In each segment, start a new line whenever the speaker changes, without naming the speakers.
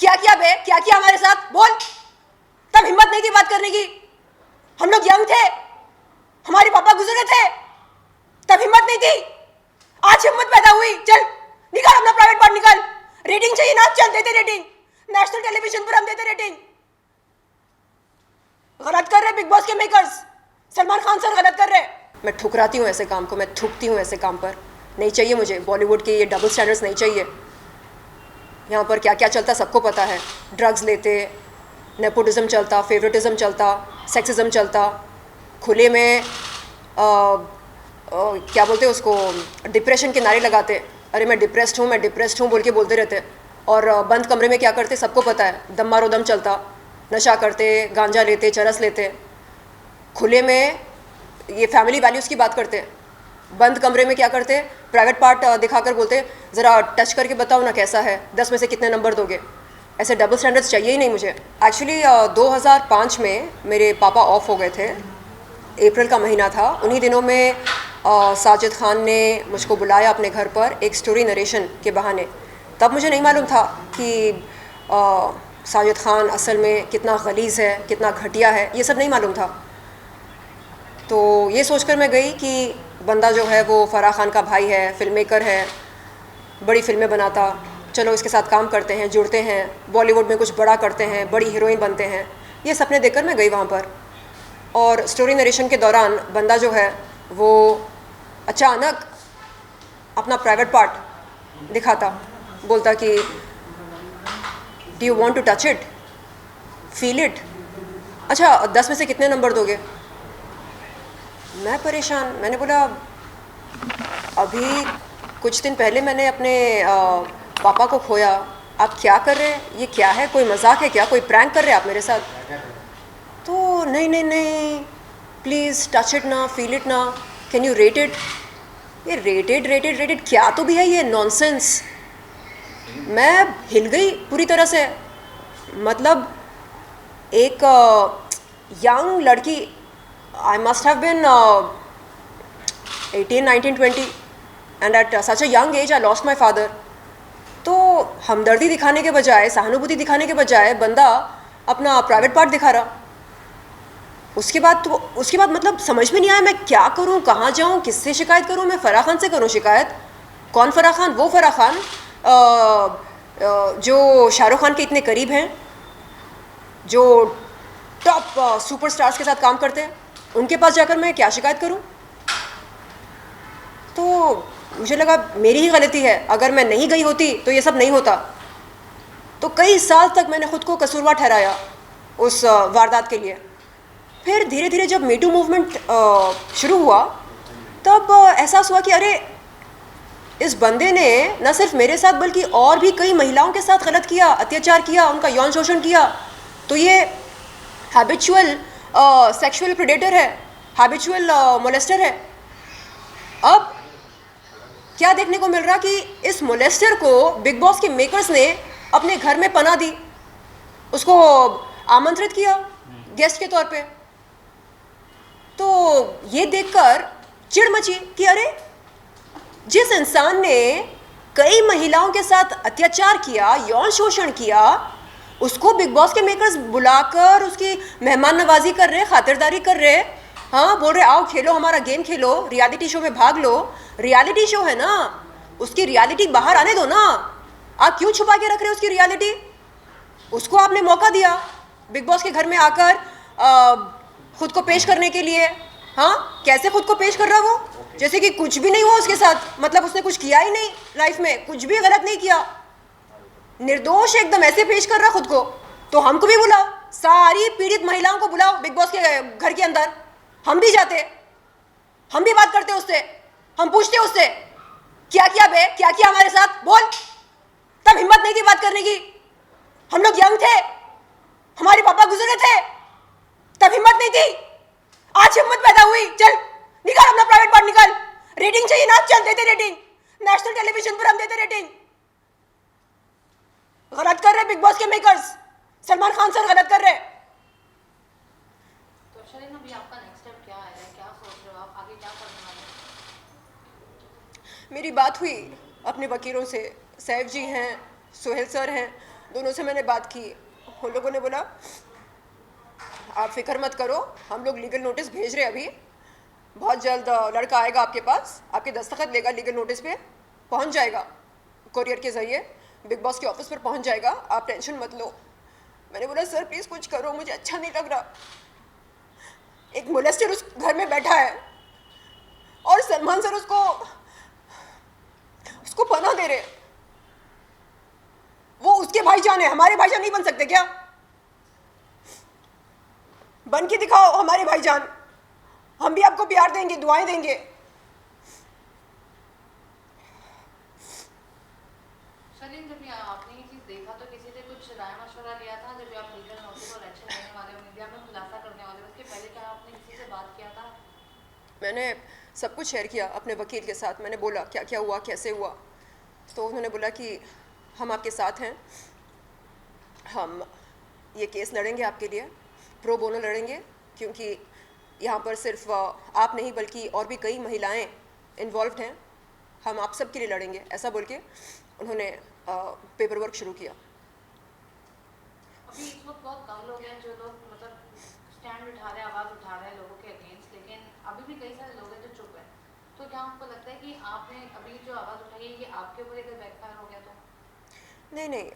क्या किया बे, क्या किया हमारे साथ, बोल। तब हिम्मत नहीं थी बात करने की। हम लोग यंग थे, हमारे पापा गुजरे थे, तब हिम्मत नहीं थी। आज हिम्मत पैदा हुई। चल निकाल अपना प्राइवेट पार्ट निकाल। रेटिंग चाहिए ना, चल देते रेटिंग। नेशनल टेलीविजन पर हम देते रेटिंग। गलत कर रहे बिग बॉस के मेकर्स, सलमान खान सर गलत कर रहे। मैं ठुकराती हूँ ऐसे काम को, मैं थूकती हूँ ऐसे काम पर। नहीं चाहिए मुझे बॉलीवुड के ये डबल स्टैंडर्ड्स, नहीं चाहिए। यहाँ पर क्या क्या चलता सबको पता है। ड्रग्स लेते, नेपोटिज्म चलता, फेवरेटिज्म चलता, सेक्सिज्म चलता, खुले में क्या बोलते हैं उसको, डिप्रेशन के नारे लगाते। अरे मैं डिप्रेस्ड हूँ, मैं डिप्रेस्ड हूँ बोल के बोलते रहते। और बंद कमरे में क्या करते सबको पता है। दम मारो दम चलता, नशा करते, गांजा लेते, चरस लेते। खुले में ये फैमिली वैल्यूज़ की बात करते। बंद कमरे में क्या करते, प्राइवेट पार्ट दिखाकर बोलते ज़रा टच करके बताओ ना कैसा है, 10 में से कितने नंबर दोगे। ऐसे डबल स्टैंडर्ड्स चाहिए ही नहीं मुझे। एक्चुअली 2005 में मेरे पापा ऑफ हो गए थे, अप्रैल का महीना था। उन्हीं दिनों में साजिद खान ने मुझको बुलाया अपने घर पर एक स्टोरी नरेशन के बहाने। तब मुझे नहीं मालूम था कि साजिद खान असल में कितना गलीज़ है, कितना घटिया है, ये सब नहीं मालूम था। तो ये सोचकर मैं गई कि बंदा जो है वो फ़राह खान का भाई है, फिल्म मेकर है, बड़ी फिल्में बनाता, चलो इसके साथ काम करते हैं, जुड़ते हैं, बॉलीवुड में कुछ बड़ा करते हैं, बड़ी हीरोइन बनते हैं। ये सपने देखकर मैं गई वहाँ पर। और स्टोरी नरेशन के दौरान बंदा जो है वो अचानक अपना प्राइवेट पार्ट दिखाता, बोलता कि do you want to touch it, feel it. अच्छा 10 में से कितने नंबर दोगे। मैं परेशान, मैंने बोला अभी कुछ दिन पहले मैंने अपने पापा को खोया, आप क्या कर रहे हैं, ये क्या है, कोई मजाक है क्या, कोई प्रैंक कर रहे हैं आप मेरे साथ। तो नहीं नहीं नहीं, प्लीज़ टच इट ना, फील इट ना, कैन यू रेट इट। ये रेटेड रेटेड रेटेड क्या तो भी है ये नॉनसेंस। मैं हिल गई पूरी तरह से। मतलब एक यंग लड़की, I must have been 18, 19, 20 and at such a young age I lost my father. तो हमदर्दी दिखाने के बजाय, सहानुभूति दिखाने के बजाय बंदा अपना प्राइवेट पार्ट दिखा रहा। उसके बाद मतलब समझ में नहीं आया मैं क्या करूं, कहाँ जाऊं, किससे शिकायत करूं। मैं फराह खान से करूं शिकायत। कौन फराह खान, वो फराह खान जो शाहरुख खान के इतने करीब हैं, जो टॉप सुपरस्टार्स के साथ काम करते हैं, उनके पास जाकर मैं क्या शिकायत करूं। तो मुझे लगा मेरी ही गलती है, अगर मैं नहीं गई होती तो ये सब नहीं होता। तो कई साल तक मैंने खुद को कसूरवार ठहराया उस वारदात के लिए। फिर धीरे धीरे जब मीटू मूवमेंट शुरू हुआ तब एहसास हुआ कि अरे इस बंदे ने न सिर्फ मेरे साथ बल्कि और भी कई महिलाओं के साथ गलत किया, अत्याचार किया, उनका यौन शोषण किया। तो ये हैबिचुअल सेक्सुअल प्रेडेटर है, हैबिचुअल मोलेस्टर है। अब क्या देखने को मिल रहा कि इस मोलेस्टर को बिग बॉस के मेकर्स ने अपने घर में पनाह दी, उसको आमंत्रित किया गेस्ट के तौर पे। तो ये देखकर चिढ़ मची कि अरे जिस इंसान ने कई महिलाओं के साथ अत्याचार किया, यौन शोषण किया, उसको बिग बॉस के मेकर्स बुलाकर उसकी मेहमान नवाजी कर रहे, खातिरदारी कर रहे। हाँ, बोल रहे आओ खेलो, हमारा गेम खेलो, रियलिटी शो में भाग लो। रियलिटी शो है ना, उसकी रियलिटी बाहर आने दो ना। आप क्यों छुपा के रख रहे हो उसकी रियलिटी। उसको आपने मौका दिया बिग बॉस के घर में आकर खुद को पेश करने के लिए। हाँ, कैसे खुद को पेश कर रहा वो, जैसे कि कुछ भी नहीं हुआ उसके साथ, मतलब उसने कुछ किया ही नहीं लाइफ में, कुछ भी गलत नहीं किया, निर्दोष एकदम ऐसे पेश कर रहा खुद को। तो हमको भी बुलाओ, सारी पीड़ित महिलाओं को बुलाओ बिग बॉस के घर के अंदर, हम भी जाते, हम भी बात करते उससे, हम पूछते उससे क्या किया बे, क्या किया हमारे साथ, बोल। तब हिम्मत नहीं थी बात करने की। हम लोग यंग थे, हमारे पापा गुजरे थे, तब हिम्मत नहीं थी। आज हिम्मत पैदा हुई। चल निकाल अपना प्राइवेट पार्ट निकाल। रेटिंग चाहिए ना, चल देते रेटिंग। नेशनल टेलीविजन पर हम देते रेटिंग। गलत कर रहे बिग बॉस के मेकर्स, सलमान खान सर गलत कर रहे।
तो शरीन अभी आपका नेक्स्ट स्टेप क्या है, क्या सोच रहे हो आप, आगे क्या करने वाले हो?
मेरी बात हुई अपने वकीलों से, सैफ जी हैं, सोहेल सर हैं, दोनों से मैंने बात की। उन लोगों ने बोला आप फिक्र मत करो, हम लोग लीगल नोटिस भेज रहे हैं अभी, बहुत जल्द लड़का आएगा आपके पास, आपके दस्तखत लेगा लीगल नोटिस पे, पहुंच जाएगा कोरियर के ज़रिए, बिग बॉस के ऑफिस पर पहुंच जाएगा, आप टेंशन मत लो। मैंने बोला सर प्लीज़ कुछ करो, मुझे अच्छा नहीं लग रहा। एक मोलेस्टर उस घर में बैठा है और सलमान सर उसको पनाह दे रहे। वो उसके भाईजान है, हमारे भाईजान नहीं बन सकते क्या? बन के दिखाओ हमारे भाईजान, हम भी आपको प्यार देंगे, दुआएं देंगे।
शर्लिन, जब आपने ये चीज़ देखा तो किसी से कुछ राय मशवरा लिया था? जब आप लीगल नोटिस और एक्शन लेने वाले हो, मीडिया में खुलासा करने वाले हो, उसके पहले क्या आपने किसी से बात किया था?
मैंने सब कुछ शेयर किया अपने वकील के साथ। मैंने बोला क्या क्या हुआ, कैसे हुआ, तो उन्होंने बोला कि हम आपके साथ हैं, हम ये केस लड़ेंगे आपके लिए, प्रो बोनो लड़ेंगे, क्योंकि यहाँ पर सिर्फ आप नहीं बल्कि और भी कई महिलाएं इन्वॉल्व्ड हैं, हम आप सब के लिए लड़ेंगे, ऐसा बोल के उन्होंने पेपर वर्क शुरू किया।
अभी इस वक्त बहुत कम लोग हैं जो लोग मतलब स्टैंड उठा रहे हैं, आवाज़ उठा रहे हैं लोगों के अगेंस्ट, लेकिन अभी भी कई सारे लोग हैं जो चुप हैं। तो क्या आपको लगता है कि आपने अभी जो आवाज़ उठाई है ये आपके ऊपर अगर बैकफायर हो गया तो?
नहीं नहीं,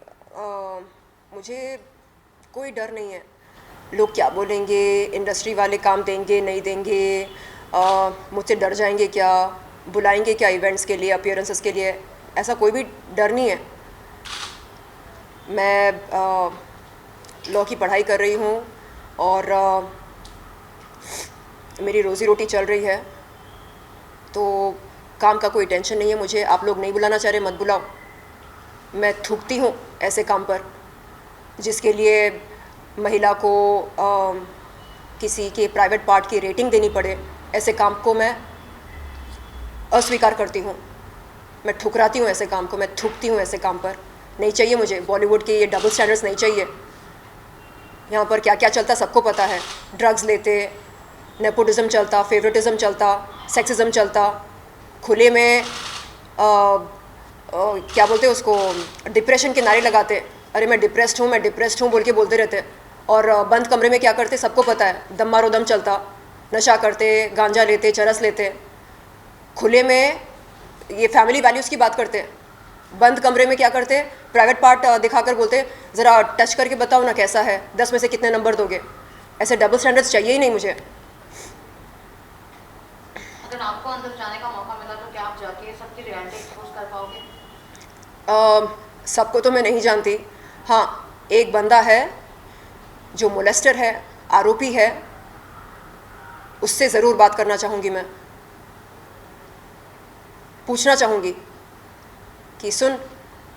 मुझे कोई डर नहीं है, लोग क्या बोलेंगे, इंडस्ट्री वाले काम देंगे नहीं देंगे, मुझसे डर जाएंगे क्या, बुलाएंगे क्या इवेंट्स के लिए, अपीयरेंसेस के लिए, ऐसा कोई भी डर नहीं है। मैं लॉ की पढ़ाई कर रही हूँ और मेरी रोज़ी रोटी चल रही है, तो काम का कोई टेंशन नहीं है मुझे। आप लोग नहीं बुलाना चाह रहे, मत बुलाओ। मैं थूकती हूँ ऐसे काम पर जिसके लिए महिला को किसी के प्राइवेट पार्ट की रेटिंग देनी पड़े, ऐसे काम को मैं अस्वीकार करती हूँ। मैं ठुकराती हूँ ऐसे काम को, मैं थूकती हूँ ऐसे काम पर। नहीं चाहिए मुझे बॉलीवुड के ये डबल स्टैंडर्ड्स, नहीं चाहिए। यहाँ पर क्या क्या चलता सबको पता है, ड्रग्स लेते, नेपोटिज्म चलता, फेवरेटिज्म चलता, सेक्सिज्म चलता, खुले में क्या बोलते हैं उसको, डिप्रेशन के नारे लगाते, अरे मैं डिप्रेस्ड हूँ, मैं डिप्रेस्ड हूँ बोल के बोलते रहते, और बंद कमरे में क्या करते सबको पता है, दम मारो दम चलता, नशा करते, गांजा लेते, चरस लेते, खुले में ये फैमिली वैल्यूज़ की बात करते, बंद कमरे में क्या करते, प्राइवेट पार्ट दिखाकर बोलते ज़रा टच करके बताओ ना कैसा है, 10 में से कितने नंबर दोगे। ऐसे डबल स्टैंडर्ड्स चाहिए ही नहीं मुझे।
अगर आपको अंदर जाने का मौका मिला तो क्या आप जाके सबकी रियलिटी एक्सपोज कर पाओगे?
सबको तो मैं नहीं जानती, हाँ एक बंदा है जो मोलेस्टर है, आरोपी है, उससे ज़रूर बात करना चाहूँगी। मैं पूछना चाहूँगी कि सुन,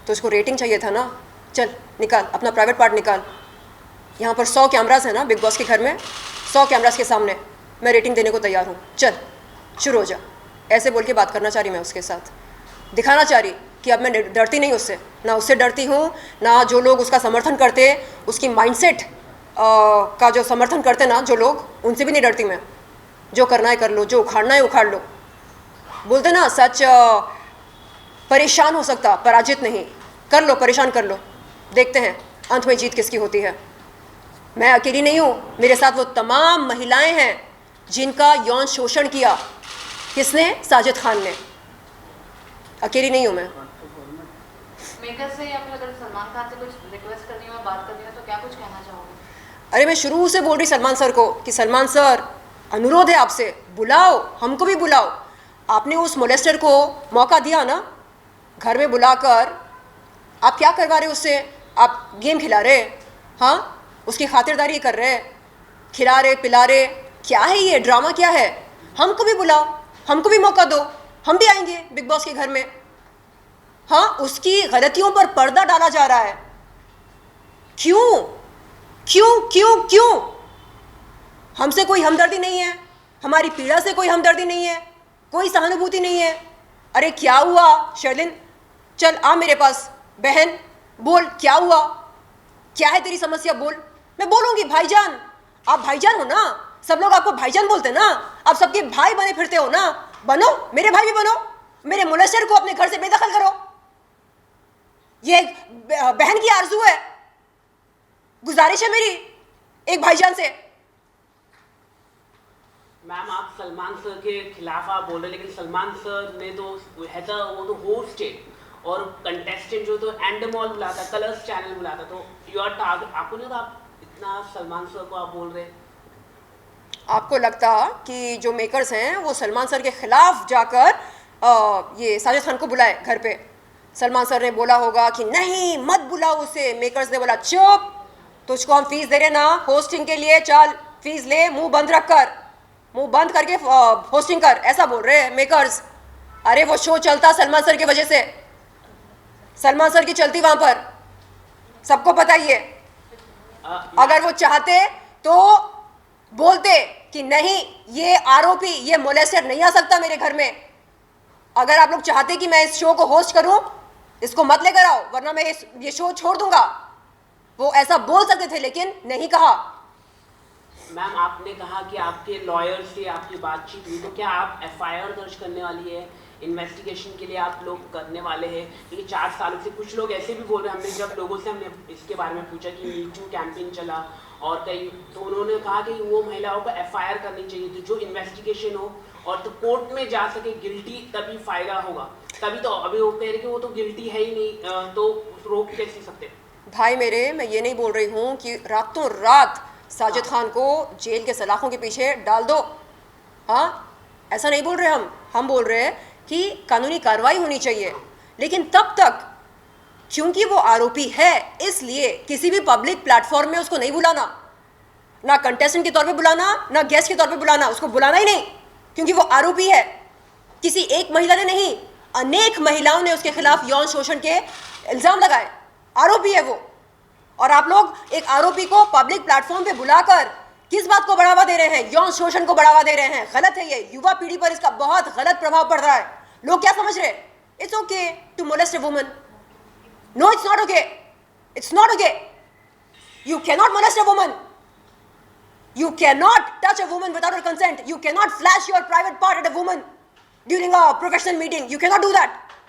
तुझको रेटिंग चाहिए था ना, चल निकाल अपना प्राइवेट पार्ट निकाल, यहाँ पर 100 कैमरास है ना बिग बॉस के घर में, 100 कैमरास के सामने मैं रेटिंग देने को तैयार हूँ, चल शुरू हो जा। ऐसे बोल के बात करना चाह रही मैं उसके साथ, दिखाना चाह रही कि अब मैं डरती नहीं उससे, ना उससे डरती हूँ, ना जो लोग उसका समर्थन करते, उसकी माइंडसेट का जो समर्थन करते ना जो लोग, उनसे भी नहीं डरती मैं। जो करना है कर लो, जो उखाड़ना है उखाड़ लो। बोलते ना सच परेशान हो सकता, पराजित नहीं। कर लो, परेशान कर लो, देखते हैं अंत में जीत किसकी होती है। मैं अकेली नहीं हूँ, मेरे साथ वो तमाम महिलाएं हैं जिनका यौन शोषण किया। किसने? साजिद खान ने। अकेली नहीं हूँ मैं।
मेकर से या फिर अगर सलमान खान से कुछ रिक्वेस्ट करनी हो, बात करनी हो तो क्या कुछ कहना चाहोगे?
अरे मैं शुरू से बोल रही सलमान सर को कि सलमान सर अनुरोध है आपसे, बुलाओ, हमको भी बुलाओ। आपने उस मोलेस्टर को मौका दिया ना, घर में बुलाकर आप क्या करवा रहे उससे? आप गेम खिला रहे, हाँ उसकी खातिरदारी कर रहे, खिला रहे पिला रहे, क्या है ये ड्रामा क्या है? हमको भी बुलाओ, हमको भी मौका दो, हम भी आएंगे बिग बॉस के घर में। हाँ उसकी गलतियों पर पर्दा डाला जा रहा है, क्यों क्यों क्यों क्यों? हमसे कोई हमदर्दी नहीं है, हमारी पीड़ा से कोई हमदर्दी नहीं है, कोई सहानुभूति नहीं है। अरे क्या हुआ शर्लिन, चल आ मेरे पास, बहन बोल क्या हुआ, क्या है तेरी समस्या, बोल। मैं बोलूँगी भाईजान, आप भाईजान हो ना, सब लोग आपको भाईजान बोलते ना, आप सबके भाई बने फिरते हो ना, बनो, मेरे भाई भी बनो, मेरे मोलेस्टर को अपने घर से बेदखल करो। ये एक बहन की आरजू है, गुजारिश है मेरी एक भाईजान से।
मैम आप सलमान सर के खिलाफ आप बोल रहे हैं, लेकिन सलमान सर ने तो वो तो होस्ट है और कंटेस्टेंट जो तो एंडमॉल बुलाता, कलर्स चैनल बुलाता, तो योर टारगेट आपको नहीं, तो आप इतना सलमान सर को आप बोल रहे हैं।
आपको लगता कि जो मेकर्स हैं वो सलमान सर के खिलाफ जाकर ये साजिद खान को बुलाए घर पे? सलमान सर ने बोला होगा कि नहीं मत बुलाओ उसे, मेकर्स ने बोला चुप, तुझको हम फीस दे रहे ना होस्टिंग के लिए, चल फीस ले, मुंह बंद रख कर, मुंह बंद करके होस्टिंग कर, ऐसा बोल रहे हैं मेकर्स। अरे वो शो चलता सलमान सर की वजह से, सलमान सर की चलती वहां पर, सबको पता ही है। अगर वो चाहते तो बोलते कि नहीं ये आरोपी, ये मोलेस्टर नहीं आ सकता मेरे घर में। अगर आप लोग चाहते कि मैं इस शो को होस्ट करूं, इसको मत लेकर आओ वरना मैं ये शो छोड़ दूंगा, वो ऐसा बोल सकते थे, लेकिन नहीं कहा।
मैम आपने कहा कि आपके लॉयर से आपकी बातचीत हुई, तो क्या आप एफआईआर दर्ज करने वाली है? इन्वेस्टिगेशन के लिए आप लोग करने वाले हैं? क्योंकि 4 सालों से कुछ लोग ऐसे भी बोल रहे हैं, हमने जब लोगों से हमने इसके बारे में पूछा कि मी टू कैंपेन चला और कई, तो उन्होंने कहा कि वो महिलाओं को एफआईआर करनी चाहिए, तो जो इन्वेस्टिगेशन हो और तो कोर्ट में जा सके गिल्टी, तभी फायदा होगा। तभी तो अभी वो कह रहे कि वो तो गिल्टी है ही नहीं, तो रोक कैसे सकते?
भाई मेरे, मैं ये नहीं बोल रही हूँ कि रातों रात साजिद खान को जेल के सलाखों के पीछे डाल दो, हाँ ऐसा नहीं बोल रहे हम बोल रहे हैं कि कानूनी कार्रवाई होनी चाहिए, लेकिन तब तक क्योंकि वो आरोपी है इसलिए किसी भी पब्लिक प्लेटफॉर्म में उसको नहीं बुलाना, ना कंटेस्टेंट के तौर पे बुलाना, ना गेस्ट के तौर पे बुलाना, उसको बुलाना ही नहीं, क्योंकि वो आरोपी है। किसी एक महिला ने नहीं, अनेक महिलाओं ने उसके खिलाफ यौन शोषण के इल्जाम लगाए, आरोपी है वो। और आप लोग एक आरोपी को पब्लिक प्लेटफॉर्म पे बुलाकर किस बात को बढ़ावा दे रहे हैं? यौन शोषण को बढ़ावा दे रहे हैं। गलत है ये, युवा पीढ़ी पर इसका बहुत गलत प्रभाव पड़ रहा है। लोग क्या समझ रहे हैं? It's okay to molest a woman. No it's not okay, it's not okay. You can not molest a woman, you cannot touch a woman without her consent, you cannot flash your private part at a woman during a professional meeting, you cannot do that.